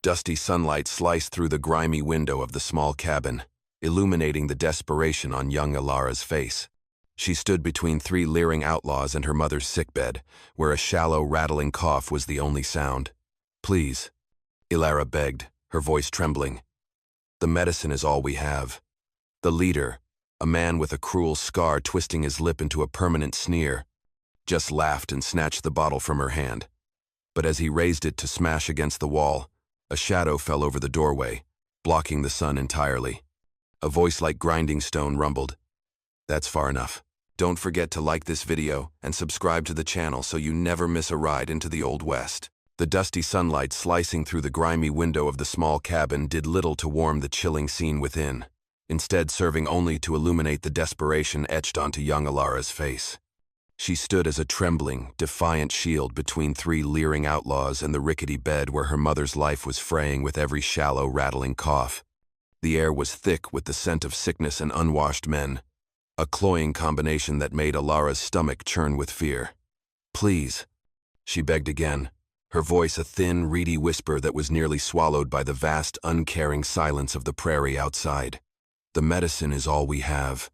Dusty sunlight sliced through the grimy window of the small cabin, illuminating the desperation on young Ilara's face. She stood between three leering outlaws and her mother's sickbed, where a shallow, rattling cough was the only sound. "Please," Ilara begged, her voice trembling. "The medicine is all we have." The leader, a man with a cruel scar twisting his lip into a permanent sneer, just laughed and snatched the bottle from her hand. But as he raised it to smash against the wall, a shadow fell over the doorway, blocking the sun entirely. A voice like grinding stone rumbled, "That's far enough. Don't forget to like this video and subscribe to the channel so you never miss a ride into the Old West." The dusty sunlight slicing through the grimy window of the small cabin did little to warm the chilling scene within, instead serving only to illuminate the desperation etched onto young Ilara's face. She stood as a trembling, defiant shield between three leering outlaws and the rickety bed where her mother's life was fraying with every shallow, rattling cough. The air was thick with the scent of sickness and unwashed men, a cloying combination that made Ilara's stomach churn with fear. "Please," she begged again, her voice a thin, reedy whisper that was nearly swallowed by the vast, uncaring silence of the prairie outside. "The medicine is all we have.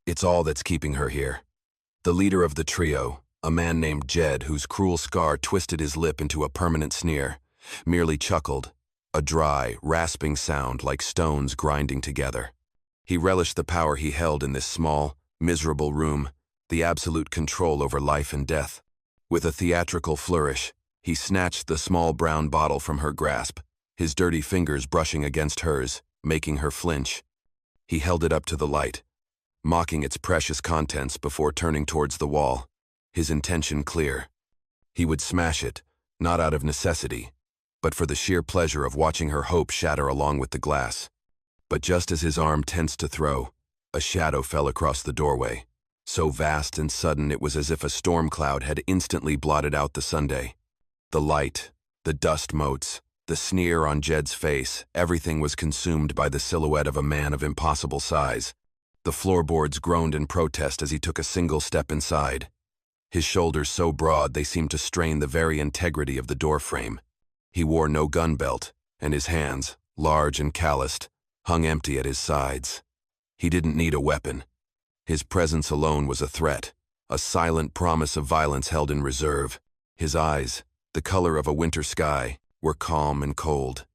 It's all that's keeping her here." The leader of the trio, a man named Jed, whose cruel scar twisted his lip into a permanent sneer, merely chuckled, a dry, rasping sound like stones grinding together. He relished the power he held in this small, miserable room, the absolute control over life and death. With a theatrical flourish, he snatched the small brown bottle from her grasp, his dirty fingers brushing against hers, making her flinch. He held it up to the light, mocking its precious contents before turning towards the wall, his intention clear. He would smash it, not out of necessity, but for the sheer pleasure of watching her hope shatter along with the glass. But just as his arm tensed to throw, a shadow fell across the doorway, so vast and sudden it was as if a storm cloud had instantly blotted out the Sunday. The light, the dust motes, the sneer on Jed's face, everything was consumed by the silhouette of a man of impossible size. The floorboards groaned in protest as he took a single step inside, his shoulders so broad they seemed to strain the very integrity of the doorframe. He wore no gun belt, and his hands, large and calloused, hung empty at his sides. He didn't need a weapon. His presence alone was a threat, a silent promise of violence held in reserve. His eyes, the color of a winter sky, were calm and cold,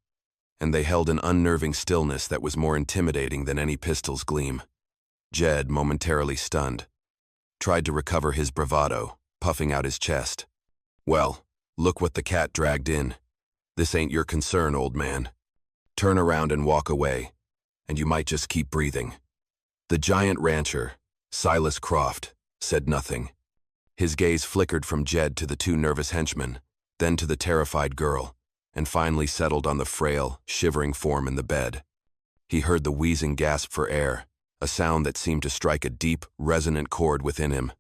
and they held an unnerving stillness that was more intimidating than any pistol's gleam. Jed, momentarily stunned, tried to recover his bravado, puffing out his chest. "Well, look what the cat dragged in. This ain't your concern, old man. Turn around and walk away, and you might just keep breathing." The giant rancher, Silas Croft, said nothing. His gaze flickered from Jed to the two nervous henchmen, then to the terrified girl, and finally settled on the frail, shivering form in the bed. He heard the wheezing gasp for air, a sound that seemed to strike a deep, resonant chord within him.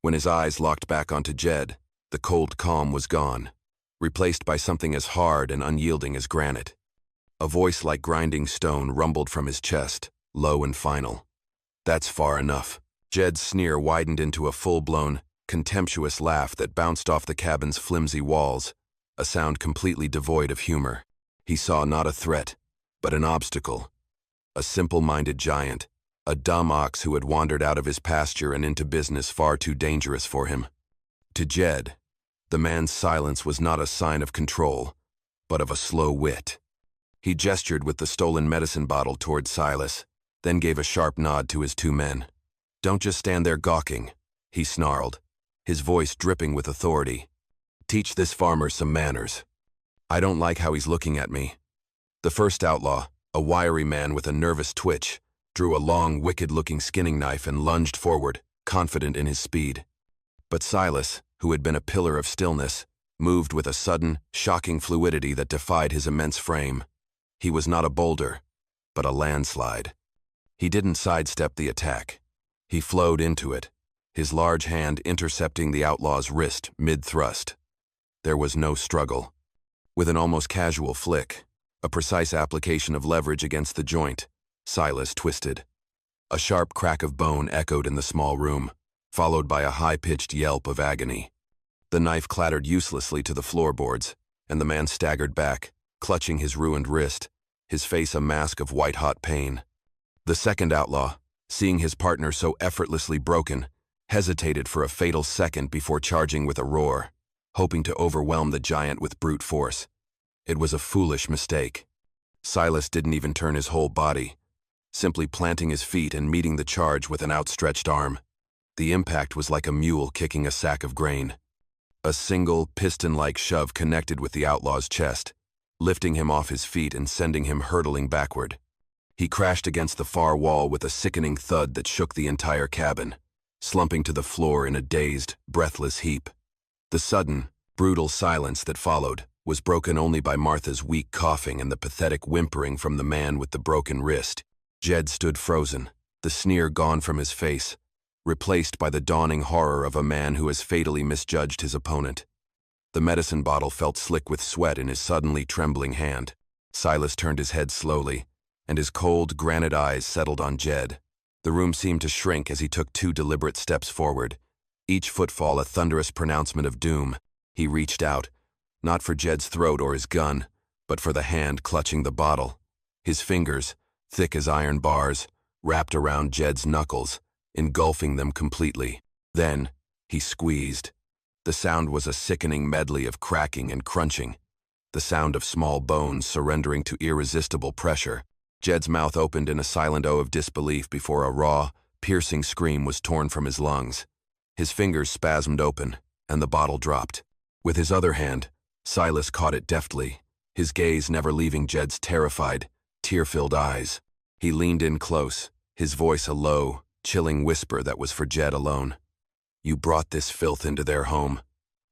When his eyes locked back onto Jed, the cold calm was gone, replaced by something as hard and unyielding as granite. A voice like grinding stone rumbled from his chest, low and final. "That's far enough." Jed's sneer widened into a full-blown, contemptuous laugh that bounced off the cabin's flimsy walls, a sound completely devoid of humor. He saw not a threat, but an obstacle. A simple-minded giant, a dumb ox who had wandered out of his pasture and into business far too dangerous for him. To Jed, the man's silence was not a sign of control, but of a slow wit. He gestured with the stolen medicine bottle toward Silas, then gave a sharp nod to his two men. "Don't just stand there gawking," he snarled, his voice dripping with authority. "Teach this farmer some manners. I don't like how he's looking at me." The first outlaw, a wiry man with a nervous twitch, drew a long, wicked-looking skinning knife and lunged forward, confident in his speed. But Silas, who had been a pillar of stillness, moved with a sudden, shocking fluidity that defied his immense frame. He was not a boulder, but a landslide. He didn't sidestep the attack. He flowed into it, his large hand intercepting the outlaw's wrist mid-thrust. There was no struggle. With an almost casual flick, a precise application of leverage against the joint, Silas twisted. A sharp crack of bone echoed in the small room, followed by a high-pitched yelp of agony. The knife clattered uselessly to the floorboards, and the man staggered back, clutching his ruined wrist, his face a mask of white-hot pain. The second outlaw, seeing his partner so effortlessly broken, hesitated for a fatal second before charging with a roar, hoping to overwhelm the giant with brute force. It was a foolish mistake. Silas didn't even turn his whole body, simply planting his feet and meeting the charge with an outstretched arm. The impact was like a mule kicking a sack of grain. A single, piston-like shove connected with the outlaw's chest, lifting him off his feet and sending him hurtling backward. He crashed against the far wall with a sickening thud that shook the entire cabin, slumping to the floor in a dazed, breathless heap. The sudden, brutal silence that followed was broken only by Martha's weak coughing and the pathetic whimpering from the man with the broken wrist. Jed stood frozen, the sneer gone from his face, replaced by the dawning horror of a man who has fatally misjudged his opponent. The medicine bottle felt slick with sweat in his suddenly trembling hand. Silas turned his head slowly, and his cold, granite eyes settled on Jed. The room seemed to shrink as he took 2 deliberate steps forward, each footfall a thunderous pronouncement of doom. He reached out, not for Jed's throat or his gun, but for the hand clutching the bottle. His fingers, thick as iron bars, wrapped around Jed's knuckles, engulfing them completely. Then, he squeezed. The sound was a sickening medley of cracking and crunching, the sound of small bones surrendering to irresistible pressure. Jed's mouth opened in a silent O of disbelief before a raw, piercing scream was torn from his lungs. His fingers spasmed open, and the bottle dropped. With his other hand, Silas caught it deftly, his gaze never leaving Jed's terrified, tear-filled eyes. He leaned in close, his voice a low, chilling whisper that was for Jed alone. "You brought this filth into their home.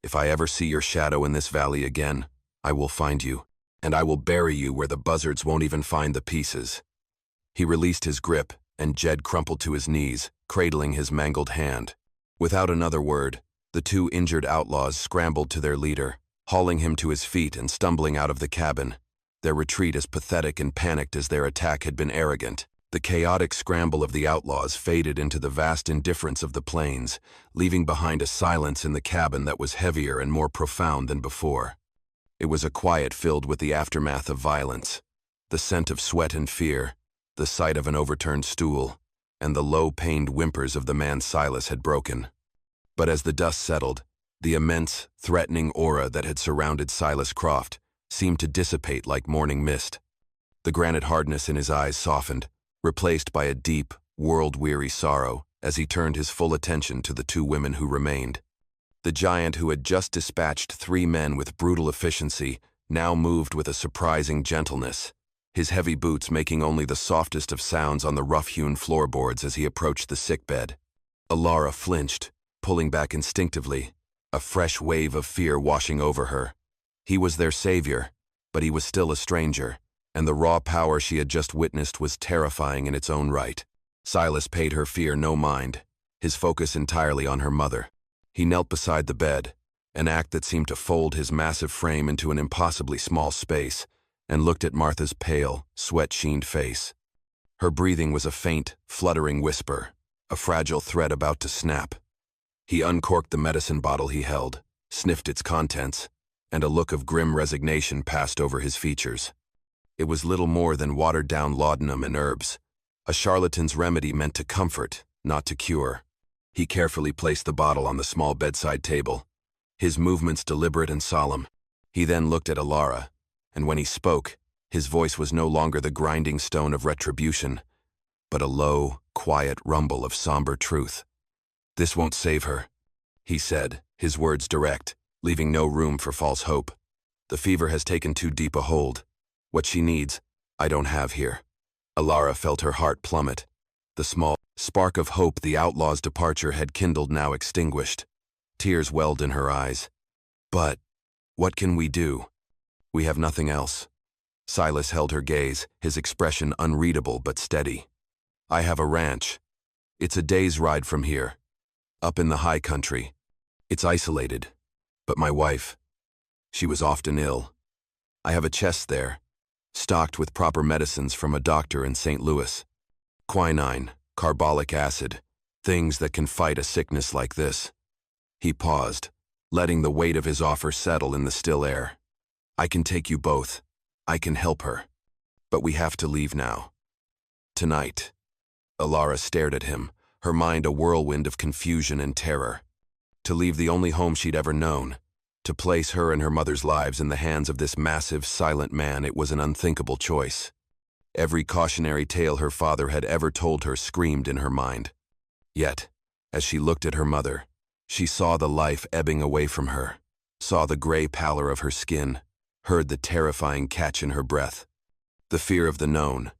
If I ever see your shadow in this valley again, I will find you, and I will bury you where the buzzards won't even find the pieces." He released his grip, and Jed crumpled to his knees, cradling his mangled hand. Without another word, the 2 injured outlaws scrambled to their leader, hauling him to his feet and stumbling out of the cabin, their retreat as pathetic and panicked as their attack had been arrogant. The chaotic scramble of the outlaws faded into the vast indifference of the plains, leaving behind a silence in the cabin that was heavier and more profound than before. It was a quiet filled with the aftermath of violence, the scent of sweat and fear, the sight of an overturned stool, and the low-pained whimpers of the man Silas had broken. But as the dust settled, the immense, threatening aura that had surrounded Silas Croft seemed to dissipate like morning mist. The granite hardness in his eyes softened, replaced by a deep, world-weary sorrow as he turned his full attention to the 2 women who remained. The giant who had just dispatched 3 men with brutal efficiency now moved with a surprising gentleness, his heavy boots making only the softest of sounds on the rough-hewn floorboards as he approached the sickbed. Alara flinched, pulling back instinctively, a fresh wave of fear washing over her. He was their savior, but he was still a stranger, and the raw power she had just witnessed was terrifying in its own right. Silas paid her fear no mind, his focus entirely on her mother. He knelt beside the bed, an act that seemed to fold his massive frame into an impossibly small space, and looked at Martha's pale, sweat-sheened face. Her breathing was a faint, fluttering whisper, a fragile thread about to snap. He uncorked the medicine bottle he held, sniffed its contents, and a look of grim resignation passed over his features. It was little more than watered-down laudanum and herbs, a charlatan's remedy meant to comfort, not to cure. He carefully placed the bottle on the small bedside table, his movements deliberate and solemn. He then looked at Alara, and when he spoke, his voice was no longer the grinding stone of retribution, but a low, quiet rumble of somber truth. "This won't save her," he said, his words direct, leaving no room for false hope. "The fever has taken too deep a hold. What she needs, I don't have here." Alara felt her heart plummet, the small spark of hope the outlaw's departure had kindled now extinguished. Tears welled in her eyes. "But what can we do? We have nothing else." Silas held her gaze, his expression unreadable but steady. "I have a ranch. It's a day's ride from here, up in the high country. It's isolated. But my wife, she was often ill. I have a chest there, stocked with proper medicines from a doctor in St. Louis. Quinine, carbolic acid, things that can fight a sickness like this." He paused, letting the weight of his offer settle in the still air. "I can take you both. I can help her. But we have to leave now. Tonight. Alara stared at him, her mind a whirlwind of confusion and terror. To leave the only home she'd ever known, to place her and her mother's lives in the hands of this massive, silent man, it was an unthinkable choice. Every cautionary tale her father had ever told her screamed in her mind. Yet, as she looked at her mother, she saw the life ebbing away from her, saw the gray pallor of her skin, heard the terrifying catch in her breath. The fear of the known,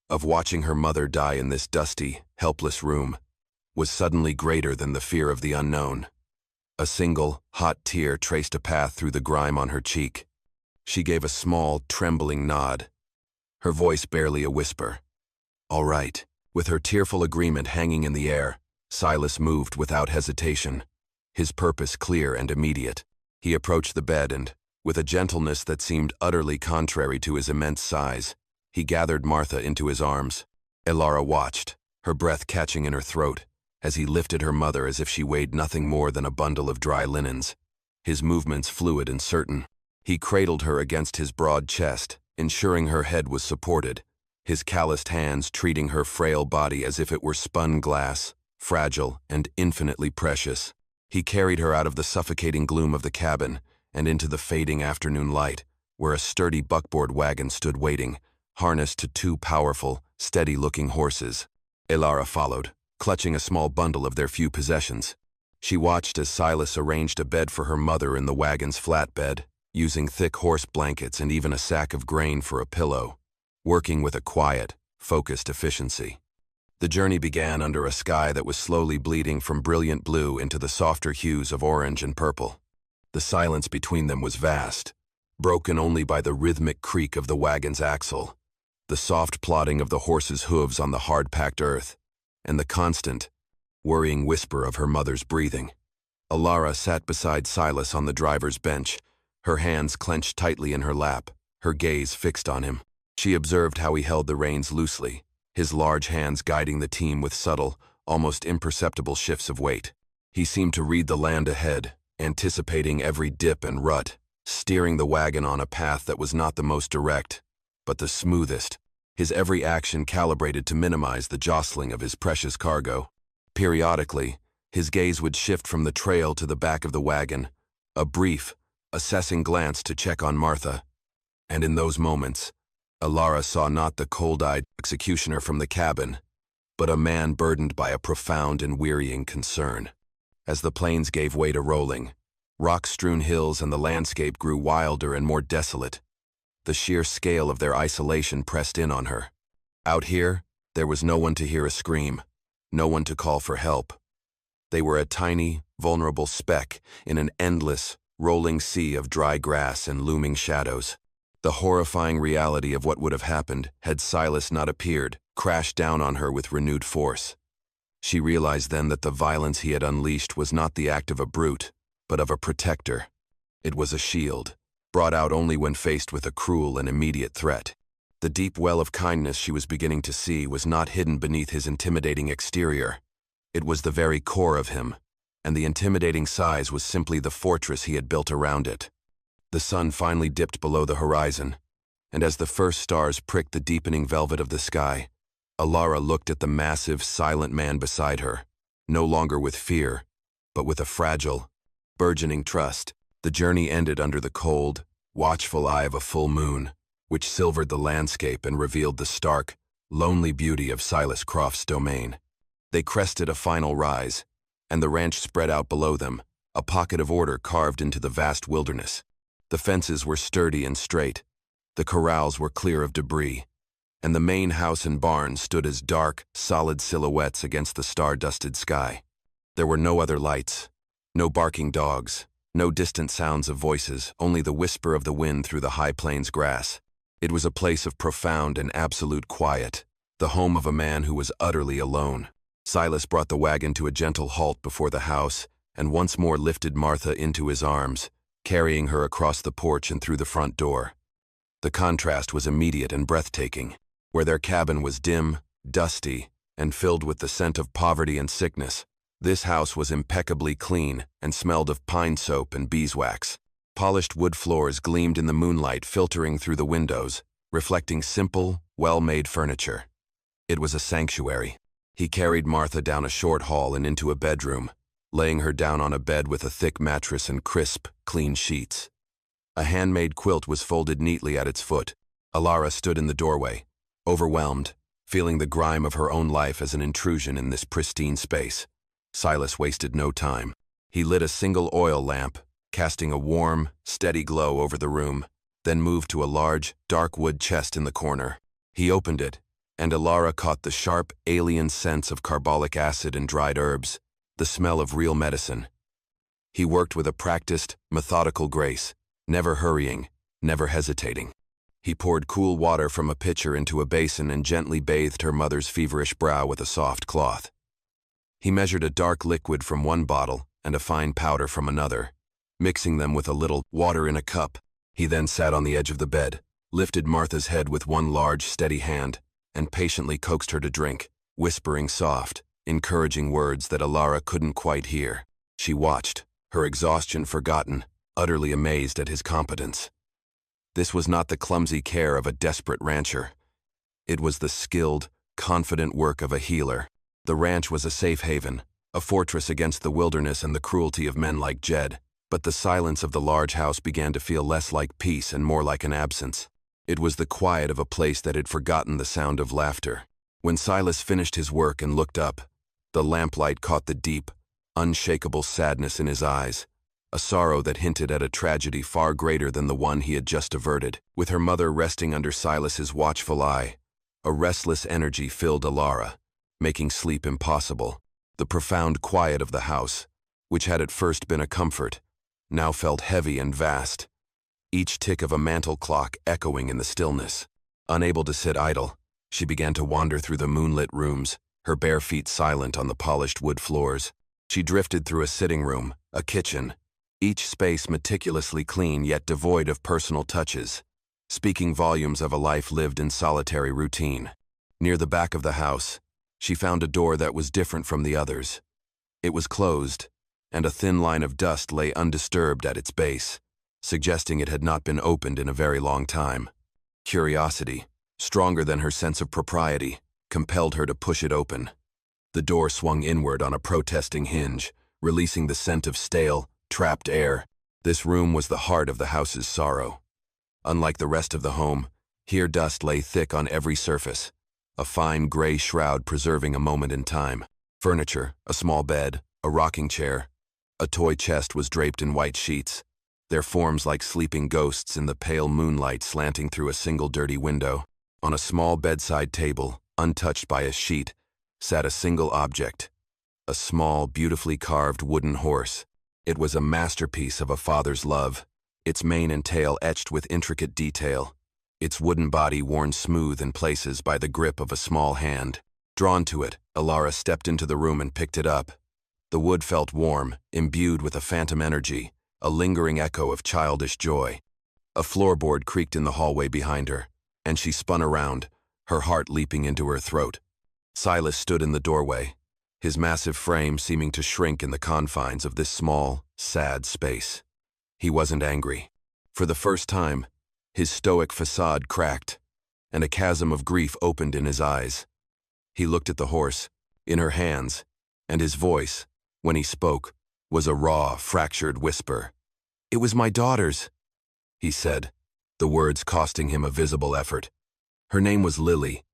of watching her mother die in this dusty, helpless room, was suddenly greater than the fear of the unknown. A single, hot tear traced a path through the grime on her cheek. She gave a small, trembling nod, her voice barely a whisper. All right. With her tearful agreement hanging in the air, Silas moved without hesitation, his purpose clear and immediate. He approached the bed and, with a gentleness that seemed utterly contrary to his immense size, he gathered Martha into his arms. Alara watched, her breath catching in her throat, as he lifted her mother as if she weighed nothing more than a bundle of dry linens, his movements fluid and certain. He cradled her against his broad chest, ensuring her head was supported, his calloused hands treating her frail body as if it were spun glass, fragile and infinitely precious. He carried her out of the suffocating gloom of the cabin and into the fading afternoon light, where a sturdy buckboard wagon stood waiting, harnessed to two powerful, steady-looking horses. Alara followed, clutching a small bundle of their few possessions. She watched as Silas arranged a bed for her mother in the wagon's flatbed, using thick horse blankets and even a sack of grain for a pillow, working with a quiet, focused efficiency. The journey began under a sky that was slowly bleeding from brilliant blue into the softer hues of orange and purple. The silence between them was vast, broken only by the rhythmic creak of the wagon's axle, the soft plodding of the horse's hooves on the hard-packed earth, and the constant, worrying whisper of her mother's breathing. Alara sat beside Silas on the driver's bench, her hands clenched tightly in her lap, her gaze fixed on him. She observed how he held the reins loosely, his large hands guiding the team with subtle, almost imperceptible shifts of weight. He seemed to read the land ahead, anticipating every dip and rut, steering the wagon on a path that was not the most direct, but the smoothest, his every action calibrated to minimize the jostling of his precious cargo. Periodically, his gaze would shift from the trail to the back of the wagon, a brief, assessing glance to check on Martha. And in those moments, Alara saw not the cold-eyed executioner from the cabin, but a man burdened by a profound and wearying concern. As the plains gave way to rolling, rock-strewn hills and the landscape grew wilder and more desolate, the sheer scale of their isolation pressed in on her. Out here, there was no one to hear a scream, no one to call for help. They were a tiny, vulnerable speck in an endless, rolling sea of dry grass and looming shadows. The horrifying reality of what would have happened had Silas not appeared, crashed down on her with renewed force. She realized then that the violence he had unleashed was not the act of a brute, but of a protector. It was a shield, brought out only when faced with a cruel and immediate threat. The deep well of kindness she was beginning to see was not hidden beneath his intimidating exterior. It was the very core of him, and the intimidating size was simply the fortress he had built around it. The sun finally dipped below the horizon, and as the first stars pricked the deepening velvet of the sky, Alara looked at the massive, silent man beside her, no longer with fear, but with a fragile, burgeoning trust. The journey ended under the cold, watchful eye of a full moon, which silvered the landscape and revealed the stark, lonely beauty of Silas Croft's domain. They crested a final rise, and the ranch spread out below them, a pocket of order carved into the vast wilderness. The fences were sturdy and straight, the corrals were clear of debris, and the main house and barn stood as dark, solid silhouettes against the star-dusted sky. There were no other lights, no barking dogs, no distant sounds of voices, only the whisper of the wind through the high plains grass. It was a place of profound and absolute quiet, the home of a man who was utterly alone. Silas brought the wagon to a gentle halt before the house and once more lifted Martha into his arms, carrying her across the porch and through the front door. The contrast was immediate and breathtaking. Where their cabin was dim, dusty, and filled with the scent of poverty and sickness, this house was impeccably clean and smelled of pine soap and beeswax. Polished wood floors gleamed in the moonlight filtering through the windows, reflecting simple, well-made furniture. It was a sanctuary. He carried Martha down a short hall and into a bedroom, laying her down on a bed with a thick mattress and crisp, clean sheets. A handmade quilt was folded neatly at its foot. Alara stood in the doorway, overwhelmed, feeling the grime of her own life as an intrusion in this pristine space. Silas wasted no time. He lit a single oil lamp, casting a warm, steady glow over the room, then moved to a large, dark wood chest in the corner. He opened it, and Alara caught the sharp, alien scents of carbolic acid and dried herbs, the smell of real medicine. He worked with a practiced, methodical grace, never hurrying, never hesitating. He poured cool water from a pitcher into a basin and gently bathed her mother's feverish brow with a soft cloth. He measured a dark liquid from one bottle and a fine powder from another, mixing them with a little water in a cup. He then sat on the edge of the bed, lifted Martha's head with one large, steady hand, and patiently coaxed her to drink, whispering soft, encouraging words that Alara couldn't quite hear. She watched, her exhaustion forgotten, utterly amazed at his competence. This was not the clumsy care of a desperate rancher. It was the skilled, confident work of a healer. The ranch was a safe haven, a fortress against the wilderness and the cruelty of men like Jed. But the silence of the large house began to feel less like peace and more like an absence. It was the quiet of a place that had forgotten the sound of laughter. When Silas finished his work and looked up, the lamplight caught the deep, unshakable sadness in his eyes, a sorrow that hinted at a tragedy far greater than the one he had just averted. With her mother resting under Silas's watchful eye, a restless energy filled Alara, making sleep impossible. The profound quiet of the house, which had at first been a comfort, now felt heavy and vast, each tick of a mantel clock echoing in the stillness. Unable to sit idle, she began to wander through the moonlit rooms, her bare feet silent on the polished wood floors. She drifted through a sitting room, a kitchen, each space meticulously clean yet devoid of personal touches, speaking volumes of a life lived in solitary routine. Near the back of the house, she found a door that was different from the others. It was closed, and a thin line of dust lay undisturbed at its base, suggesting it had not been opened in a very long time. Curiosity, stronger than her sense of propriety, compelled her to push it open. The door swung inward on a protesting hinge, releasing the scent of stale, trapped air. This room was the heart of the house's sorrow. Unlike the rest of the home, here dust lay thick on every surface, a fine gray shroud preserving a moment in time. Furniture, a small bed, a rocking chair, a toy chest was draped in white sheets, their forms like sleeping ghosts in the pale moonlight slanting through a single dirty window. On a small bedside table, untouched by a sheet, sat a single object, a small, beautifully carved wooden horse. It was a masterpiece of a father's love, its mane and tail etched with intricate detail, its wooden body worn smooth in places by the grip of a small hand. Drawn to it, Alara stepped into the room and picked it up. The wood felt warm, imbued with a phantom energy, a lingering echo of childish joy. A floorboard creaked in the hallway behind her, and she spun around, her heart leaping into her throat. Silas stood in the doorway, his massive frame seeming to shrink in the confines of this small, sad space. He wasn't angry. For the first time, his stoic facade cracked, and a chasm of grief opened in his eyes. He looked at the horse, in her hands, and his voice, when he spoke, was a raw, fractured whisper. "It was my daughter's," he said, the words costing him a visible effort. "Her name was Lily.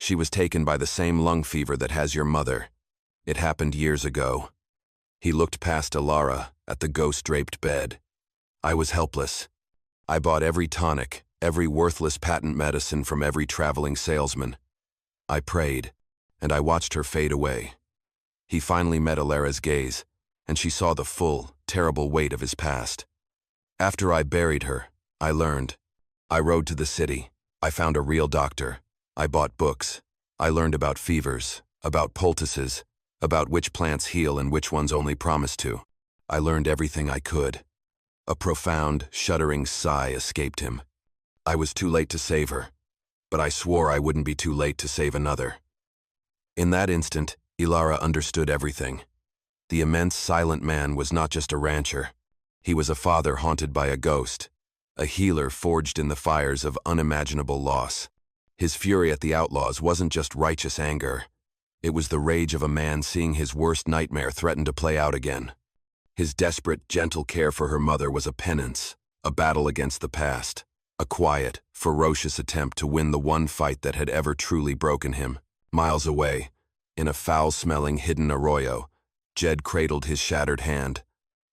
She was taken by the same lung fever that has your mother. It happened years ago." He looked past Alara at the ghost-draped bed. "I was helpless. I bought every tonic, every worthless patent medicine from every traveling salesman. I prayed, and I watched her fade away." He finally met Alara's gaze, and she saw the full, terrible weight of his past. "After I buried her, I learned. I rode to the city. I found a real doctor. I bought books. I learned about fevers, about poultices, about which plants heal and which ones only promise to. I learned everything I could." A profound, shuddering sigh escaped him. "I was too late to save her, but I swore I wouldn't be too late to save another." In that instant, Alara understood everything. The immense, silent man was not just a rancher. He was a father haunted by a ghost, a healer forged in the fires of unimaginable loss. His fury at the outlaws wasn't just righteous anger. It was the rage of a man seeing his worst nightmare threaten to play out again. His desperate, gentle care for her mother was a penance, a battle against the past, a quiet, ferocious attempt to win the one fight that had ever truly broken him. Miles away, in a foul-smelling hidden arroyo, Jed cradled his shattered hand,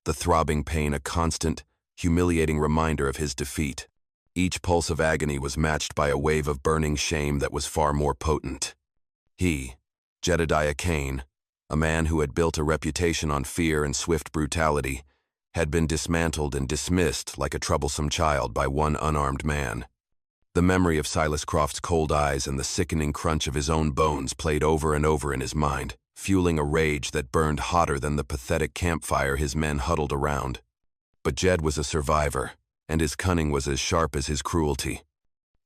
the throbbing pain a constant, humiliating reminder of his defeat. Each pulse of agony was matched by a wave of burning shame that was far more potent. He, Jedediah Kane, a man who had built a reputation on fear and swift brutality, had been dismantled and dismissed like a troublesome child by one unarmed man. The memory of Silas Croft's cold eyes and the sickening crunch of his own bones played over and over in his mind, fueling a rage that burned hotter than the pathetic campfire his men huddled around. But Jed was a survivor, and his cunning was as sharp as his cruelty.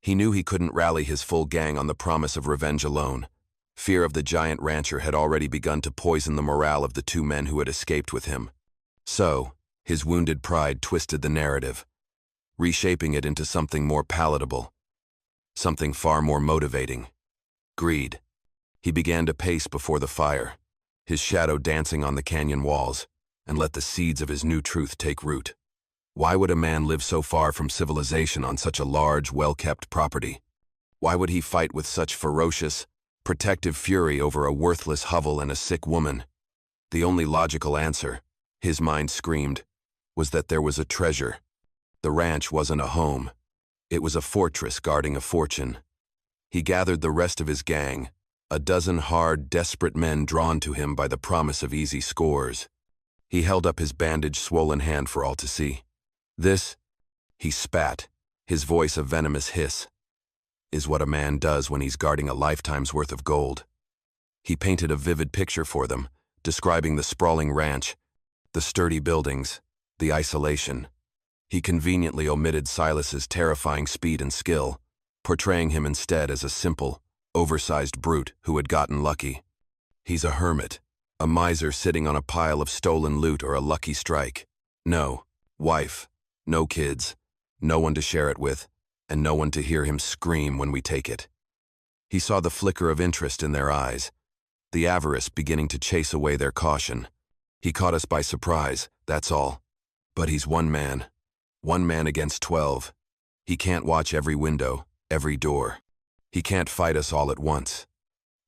He knew he couldn't rally his full gang on the promise of revenge alone. Fear of the giant rancher had already begun to poison the morale of the two men who had escaped with him. So, his wounded pride twisted the narrative, reshaping it into something more palatable, something far more motivating. Greed. He began to pace before the fire, his shadow dancing on the canyon walls, and let the seeds of his new truth take root. Why would a man live so far from civilization on such a large, well-kept property? Why would he fight with such ferocious, protective fury over a worthless hovel and a sick woman? The only logical answer, his mind screamed, was that there was a treasure. The ranch wasn't a home. It was a fortress guarding a fortune. He gathered the rest of his gang, a dozen hard, desperate men drawn to him by the promise of easy scores. He held up his bandaged, swollen hand for all to see. This, he spat, his voice a venomous hiss, is what a man does when he's guarding a lifetime's worth of gold. He painted a vivid picture for them, describing the sprawling ranch, the sturdy buildings, the isolation. He conveniently omitted Silas's terrifying speed and skill, portraying him instead as a simple, oversized brute who had gotten lucky. He's a hermit, a miser sitting on a pile of stolen loot or a lucky strike. No wife, no kids, no one to share it with, and no one to hear him scream when we take it. He saw the flicker of interest in their eyes, the avarice beginning to chase away their caution. He caught us by surprise, that's all. But he's one man against 12. He can't watch every window, every door. He can't fight us all at once.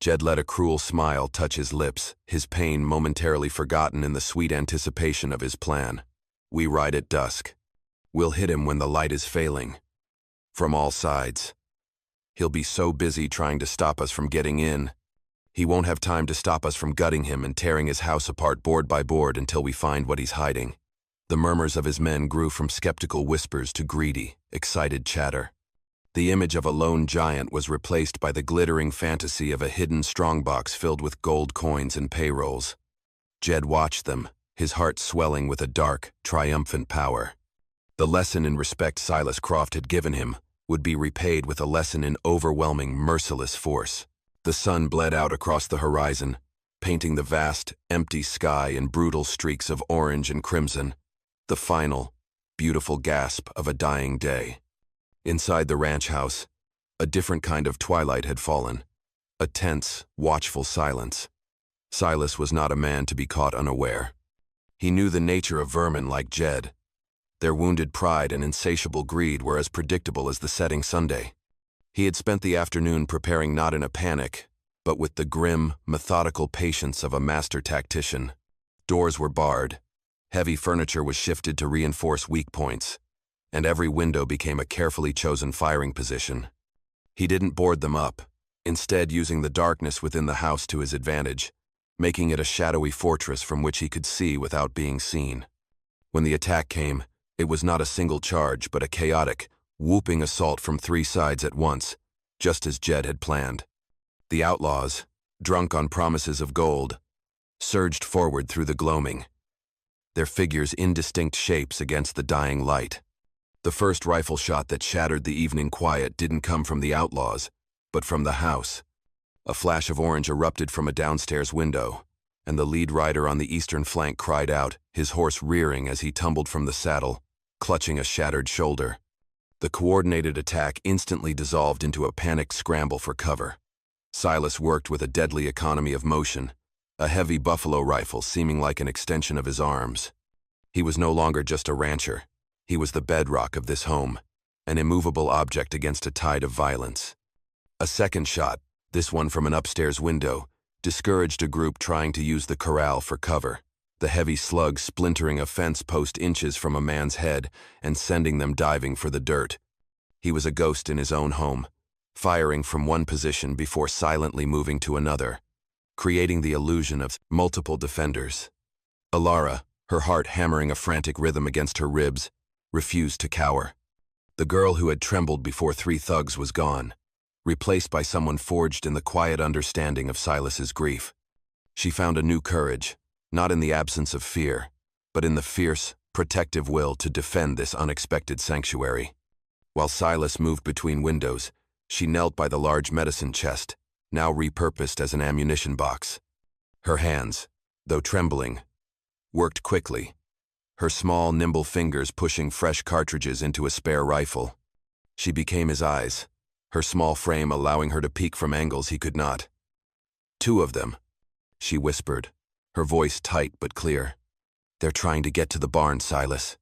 Jed let a cruel smile touch his lips, his pain momentarily forgotten in the sweet anticipation of his plan. We ride at dusk. We'll hit him when the light is failing. From all sides. He'll be so busy trying to stop us from getting in. He won't have time to stop us from gutting him and tearing his house apart board by board until we find what he's hiding. The murmurs of his men grew from skeptical whispers to greedy, excited chatter. The image of a lone giant was replaced by the glittering fantasy of a hidden strongbox filled with gold coins and payrolls. Jed watched them, his heart swelling with a dark, triumphant power. The lesson in respect Silas Croft had given him would be repaid with a lesson in overwhelming, merciless force. The sun bled out across the horizon, painting the vast, empty sky in brutal streaks of orange and crimson, the final, beautiful gasp of a dying day. Inside the ranch house, a different kind of twilight had fallen, a tense, watchful silence. Silas was not a man to be caught unaware. He knew the nature of vermin like Jed. Their wounded pride and insatiable greed were as predictable as the setting Sunday. He had spent the afternoon preparing not in a panic, but with the grim, methodical patience of a master tactician. Doors were barred, heavy furniture was shifted to reinforce weak points, and every window became a carefully chosen firing position. He didn't board them up, instead using the darkness within the house to his advantage, making it a shadowy fortress from which he could see without being seen. When the attack came, it was not a single charge, but a chaotic, whooping assault from three sides at once, just as Jed had planned. The outlaws, drunk on promises of gold, surged forward through the gloaming, their figures indistinct shapes against the dying light. The first rifle shot that shattered the evening quiet didn't come from the outlaws, but from the house. A flash of orange erupted from a downstairs window, and the lead rider on the eastern flank cried out, his horse rearing as he tumbled from the saddle, clutching a shattered shoulder. The coordinated attack instantly dissolved into a panicked scramble for cover. Silas worked with a deadly economy of motion, a heavy buffalo rifle seeming like an extension of his arms. He was no longer just a rancher. He was the bedrock of this home, an immovable object against a tide of violence. A second shot, this one from an upstairs window, discouraged a group trying to use the corral for cover, the heavy slug splintering a fence post inches from a man's head and sending them diving for the dirt. He was a ghost in his own home, firing from one position before silently moving to another, creating the illusion of multiple defenders. Alara, her heart hammering a frantic rhythm against her ribs, refused to cower. The girl who had trembled before 3 thugs was gone, replaced by someone forged in the quiet understanding of Silas's grief. She found a new courage, not in the absence of fear, but in the fierce, protective will to defend this unexpected sanctuary. While Silas moved between windows, she knelt by the large medicine chest, now repurposed as an ammunition box. Her hands, though trembling, worked quickly, her small, nimble fingers pushing fresh cartridges into a spare rifle. She became his eyes, her small frame allowing her to peek from angles he could not. 2 of them, she whispered, her voice tight but clear. They're trying to get to the barn, Silas.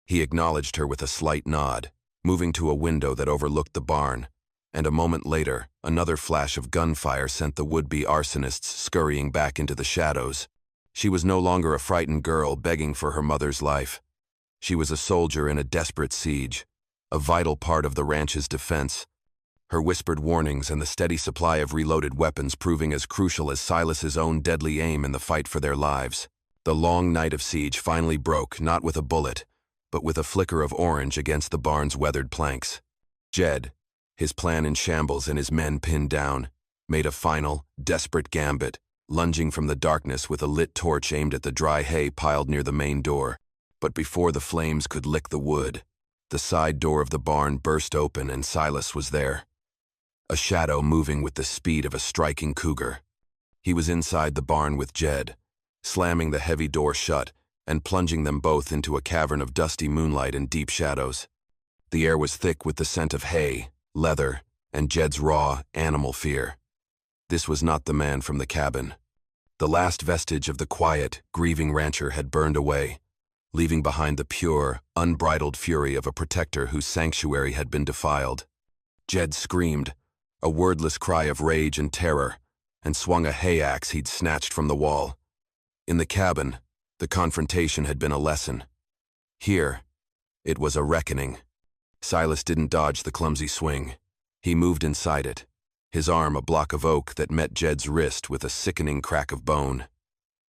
He acknowledged her with a slight nod, moving to a window that overlooked the barn, and a moment later, another flash of gunfire sent the would-be arsonists scurrying back into the shadows. She was no longer a frightened girl begging for her mother's life. She was a soldier in a desperate siege, a vital part of the ranch's defense, her whispered warnings and the steady supply of reloaded weapons proving as crucial as Silas's own deadly aim in the fight for their lives. The long night of siege finally broke, not with a bullet, but with a flicker of orange against the barn's weathered planks. Jed, his plan in shambles and his men pinned down, made a final, desperate gambit, lunging from the darkness with a lit torch aimed at the dry hay piled near the main door. But before the flames could lick the wood, the side door of the barn burst open and Silas was there. A shadow moving with the speed of a striking cougar. He was inside the barn with Jed, slamming the heavy door shut and plunging them both into a cavern of dusty moonlight and deep shadows. The air was thick with the scent of hay, leather, and Jed's raw, animal fear. This was not the man from the cabin. The last vestige of the quiet, grieving rancher had burned away, leaving behind the pure, unbridled fury of a protector whose sanctuary had been defiled. Jed screamed, a wordless cry of rage and terror, and swung a hay axe he'd snatched from the wall. In the cabin, the confrontation had been a lesson. Here, it was a reckoning. Silas didn't dodge the clumsy swing. He moved inside it, his arm a block of oak that met Jed's wrist with a sickening crack of bone.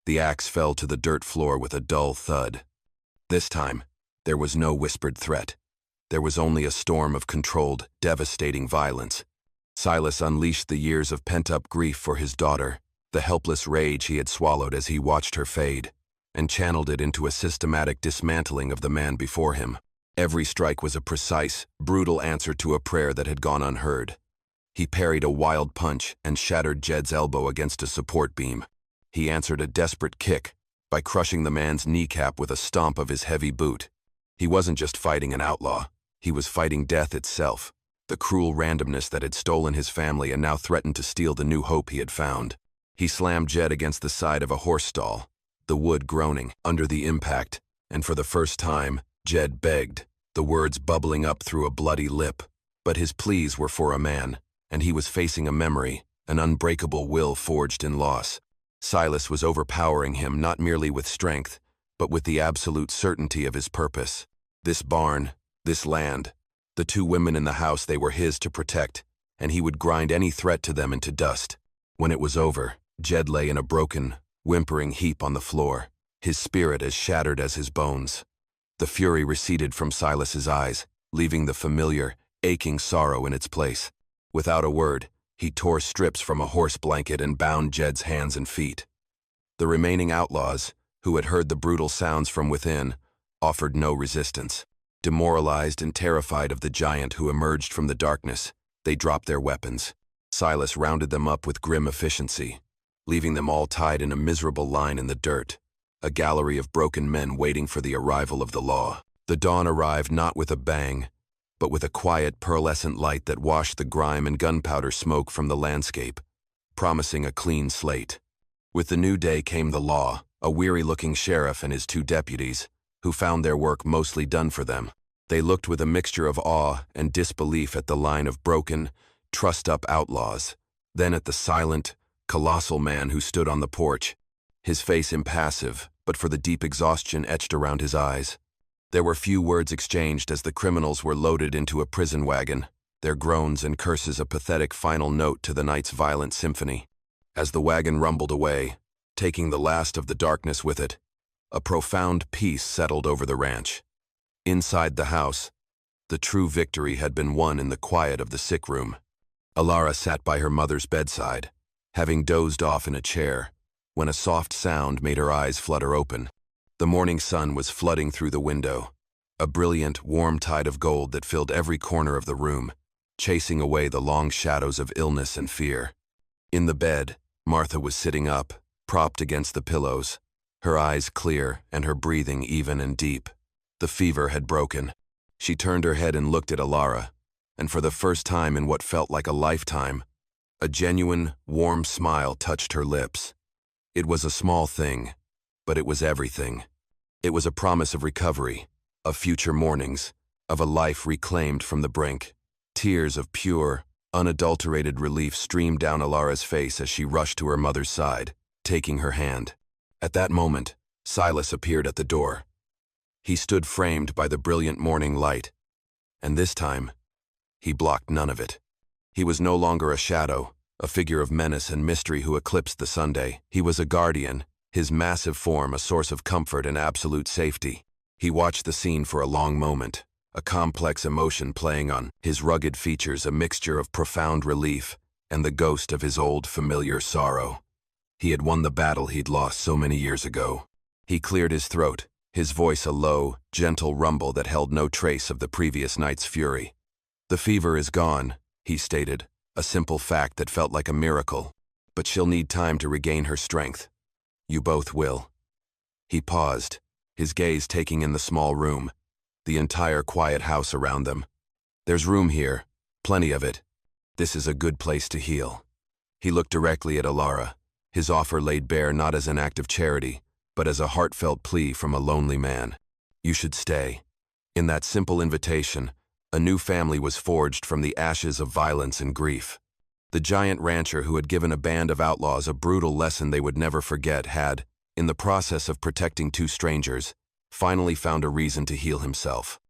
The axe fell to the dirt floor with a dull thud. This time, there was no whispered threat. There was only a storm of controlled, devastating violence. Silas unleashed the years of pent-up grief for his daughter, the helpless rage he had swallowed as he watched her fade, and channeled it into a systematic dismantling of the man before him. Every strike was a precise, brutal answer to a prayer that had gone unheard. He parried a wild punch and shattered Jed's elbow against a support beam. He answered a desperate kick by crushing the man's kneecap with a stomp of his heavy boot. He wasn't just fighting an outlaw. He was fighting death itself, the cruel randomness that had stolen his family and now threatened to steal the new hope he had found. He slammed Jed against the side of a horse stall, the wood groaning under the impact, and for the first time, Jed begged, the words bubbling up through a bloody lip. But his pleas were for a man, and he was facing a memory, an unbreakable will forged in loss. Silas was overpowering him not merely with strength, but with the absolute certainty of his purpose. This barn, this land, the 2 women in the house they were his to protect, and he would grind any threat to them into dust. When it was over, Jed lay in a broken, whimpering heap on the floor, his spirit as shattered as his bones. The fury receded from Silas's eyes, leaving the familiar, aching sorrow in its place. Without a word, he tore strips from a horse blanket and bound Jed's hands and feet. The remaining outlaws, who had heard the brutal sounds from within, offered no resistance. Demoralized and terrified of the giant who emerged from the darkness, they dropped their weapons. Silas rounded them up with grim efficiency. leaving them all tied in a miserable line in the dirt, a gallery of broken men waiting for the arrival of the law. The dawn arrived not with a bang, but with a quiet, pearlescent light that washed the grime and gunpowder smoke from the landscape, promising a clean slate. With the new day came the law, a weary-looking sheriff and his 2 deputies, who found their work mostly done for them. They looked with a mixture of awe and disbelief at the line of broken, trussed-up outlaws, then at the silent, colossal man who stood on the porch, his face impassive, but for the deep exhaustion etched around his eyes. There were few words exchanged as the criminals were loaded into a prison wagon, their groans and curses a pathetic final note to the night's violent symphony. As the wagon rumbled away, taking the last of the darkness with it, a profound peace settled over the ranch. Inside the house, the true victory had been won in the quiet of the sick room. Alara sat by her mother's bedside, having dozed off in a chair, when a soft sound made her eyes flutter open. The morning sun was flooding through the window, a brilliant, warm tide of gold that filled every corner of the room, chasing away the long shadows of illness and fear. In the bed, Martha was sitting up, propped against the pillows, her eyes clear and her breathing even and deep. The fever had broken. She turned her head and looked at Alara, and for the first time in what felt like a lifetime, a genuine, warm smile touched her lips. It was a small thing, but it was everything. It was a promise of recovery, of future mornings, of a life reclaimed from the brink. Tears of pure, unadulterated relief streamed down Alara's face as she rushed to her mother's side, taking her hand. At that moment, Silas appeared at the door. He stood framed by the brilliant morning light, and this time, he blocked none of it. He was no longer a shadow, a figure of menace and mystery who eclipsed the Sunday. He was a guardian, his massive form a source of comfort and absolute safety. He watched the scene for a long moment, a complex emotion playing on his rugged features, a mixture of profound relief and the ghost of his old familiar sorrow. He had won the battle he'd lost so many years ago. He cleared his throat, his voice a low, gentle rumble that held no trace of the previous night's fury. "The fever is gone," he stated, a simple fact that felt like a miracle. "But she'll need time to regain her strength. You both will." He paused, his gaze taking in the small room, the entire quiet house around them. "There's room here, plenty of it. This is a good place to heal." He looked directly at Alara, his offer laid bare not as an act of charity, but as a heartfelt plea from a lonely man. "You should stay." In that simple invitation, a new family was forged from the ashes of violence and grief. The giant rancher who had given a band of outlaws a brutal lesson they would never forget had, in the process of protecting 2 strangers, finally found a reason to heal himself.